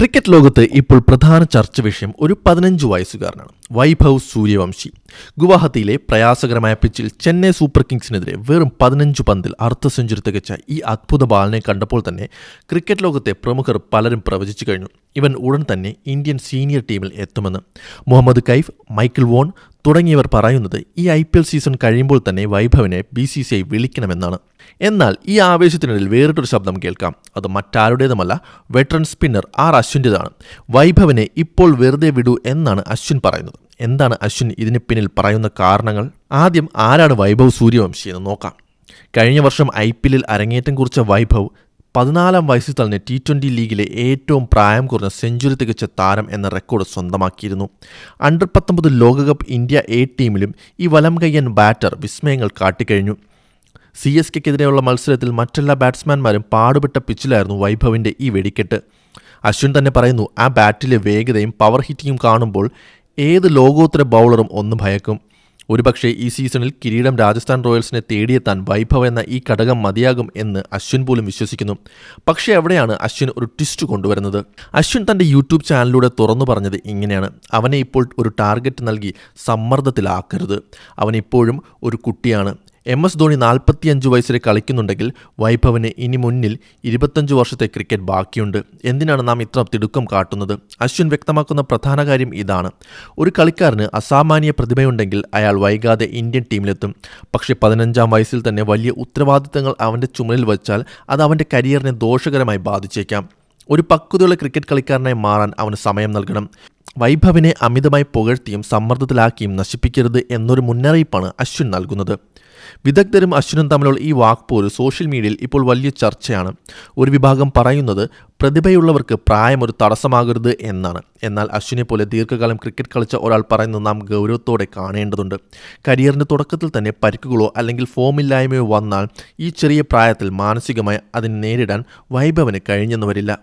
Cricket ലോകത്ത് ഇപ്പോൾ പ്രധാന ചർച്ച വിഷയം ഒരു 15 വയസ്സുകാരനാണ് വൈഭവ് സൂര്യവംശി. ഗുവാഹത്തിയിലെ പ്രയാസകരമായ പിച്ചിൽ ചെന്നൈ സൂപ്പർ കിങ്സിനെതിരെ വെറും 15 പന്തിൽ അർദ്ധ സെഞ്ചുറി തികച്ച ഈ അദ്ഭുത ബാലിനെ കണ്ടപ്പോൾ തന്നെ ക്രിക്കറ്റ് ലോകത്തെ പ്രമുഖർ പലരും പ്രവചിച്ചു കഴിഞ്ഞു ഇവൻ ഉടൻ തന്നെ ഇന്ത്യൻ സീനിയർ ടീമിൽ എത്തുമെന്ന്. മുഹമ്മദ് കൈഫ്, മൈക്കിൾ വോൺ തുടങ്ങിയവർ പറയുന്നത് ഈ IPL സീസൺ കഴിയുമ്പോൾ തന്നെ വൈഭവിനെ BCCI വിളിക്കണമെന്നാണ്. എന്നാൽ ഈ ആവേശത്തിനിടയിൽ വേറിട്ടൊരു ശബ്ദം കേൾക്കാം. അത് മറ്റാരുടേതുമല്ല, വെറ്ററൻ സ്പിന്നർ അശ്വിൻ്റെതാണ്. വൈഭവിനെ ഇപ്പോൾ വെറുതെ വിടൂ എന്നാണ് അശ്വിൻ പറയുന്നത്. എന്താണ് അശ്വിൻ ഇതിന് പിന്നിൽ പറയുന്ന കാരണങ്ങൾ? ആദ്യം ആരാണ് വൈഭവ് സൂര്യവംശി എന്ന് നോക്കാം. കഴിഞ്ഞ വർഷം IPL അരങ്ങേറ്റം കുറിച്ച വൈഭവ് 14-ാം വയസ്സിൽ തന്നെ T20 ലീഗിലെ ഏറ്റവും പ്രായം കുറഞ്ഞ സെഞ്ചുറി തികച്ച താരം എന്ന റെക്കോർഡ് സ്വന്തമാക്കിയിരുന്നു. അണ്ടർ-19 ലോകകപ്പ് ഇന്ത്യ A ടീമിലും ഈ വലം കയ്യൻ ബാറ്റർ വിസ്മയങ്ങൾ കാട്ടിക്കഴിഞ്ഞു. CSKക്കെതിരെയുള്ള മത്സരത്തിൽ മറ്റെല്ലാ ബാറ്റ്സ്മാൻമാരും പാടുപെട്ട പിച്ചിലായിരുന്നു വൈഭവിൻ്റെ ഈ വെടിക്കെട്ട്. അശ്വിൻ തന്നെ പറയുന്നു, ആ ബാറ്റിലെ വേഗതയും പവർ ഹിറ്റിങ്ങും കാണുമ്പോൾ ഏത് ലോകോത്തര ബൗളറും ഒന്ന് ഭയക്കും. ഒരുപക്ഷെ ഈ സീസണിൽ കിരീടം രാജസ്ഥാൻ റോയൽസിനെ തേടിയെത്താൻ വൈഭവ് എന്ന ഈ ഘടകം മതിയാകും എന്ന് അശ്വിൻ പോലും വിശ്വസിക്കുന്നു. പക്ഷേ അവിടെയാണ് അശ്വിൻ ഒരു ട്വിസ്റ്റ് കൊണ്ടുവരുന്നത്. അശ്വിൻ തൻ്റെ യൂട്യൂബ് ചാനലിലൂടെ തുറന്നു പറഞ്ഞത് ഇങ്ങനെയാണ്: അവനെ ഇപ്പോൾ ഒരു ടാർഗറ്റ് നൽകി സമ്മർദ്ദത്തിലാക്കരുത്. അവനിപ്പോഴും ഒരു കുട്ടിയാണ്. MS ധോണി 45 വയസ്സിൽ കളിക്കുന്നുണ്ടെങ്കിൽ വൈഭവിന് ഇനി മുന്നിൽ 25 വർഷത്തെ ക്രിക്കറ്റ് ബാക്കിയുണ്ട്. എന്തിനാണ് നാം ഇത്ര തിടുക്കം കാട്ടുന്നത്? അശ്വിൻ വ്യക്തമാക്കുന്ന പ്രധാന കാര്യം ഇതാണ്: ഒരു കളിക്കാരന് അസാമാന്യ പ്രതിഭയുണ്ടെങ്കിൽ അയാൾ വൈകാതെ ഇന്ത്യൻ ടീമിലെത്തും. പക്ഷേ 15-ാം വയസ്സിൽ തന്നെ വലിയ ഉത്തരവാദിത്തങ്ങൾ അവൻ്റെ ചുമലിൽ വച്ചാൽ അത് അവൻ്റെ കരിയറിനെ ദോഷകരമായി ബാധിച്ചേക്കാം. ഒരു പക്വതയുള്ള ക്രിക്കറ്റ് കളിക്കാരനായി മാറാൻ അവന് സമയം നൽകണം. വൈഭവിനെ അമിതമായി പുകഴ്ത്തിയും സമ്മർദ്ദത്തിലാക്കിയും നശിപ്പിക്കരുത് എന്നൊരു മുന്നറിയിപ്പാണ് അശ്വിൻ നൽകുന്നത്. വിദഗ്ധരും അശ്വിനും തമ്മിലുള്ള ഈ വാക്പോര് സോഷ്യൽ മീഡിയയിൽ ഇപ്പോൾ വലിയ ചർച്ചയാണ്. ഒരു വിഭാഗം പറയുന്നത് പ്രതിഭയുള്ളവർക്ക് പ്രായം ഒരു തടസ്സമാകരുത് എന്നാണ്. എന്നാൽ അശ്വിനെ പോലെ ദീർഘകാലം ക്രിക്കറ്റ് കളിച്ച ഒരാൾ പറയുന്നത് നാം ഗൗരവത്തോടെ കാണേണ്ടതുണ്ട്. കരിയറിൻ്റെ തുടക്കത്തിൽ തന്നെ പരിക്കുകളോ അല്ലെങ്കിൽ ഫോമില്ലായ്മയോ വന്നാൽ ഈ ചെറിയ പ്രായത്തിൽ മാനസികമായി അതിനെ നേരിടാൻ വൈഭവിന് കഴിഞ്ഞെന്ന് വരില്ല.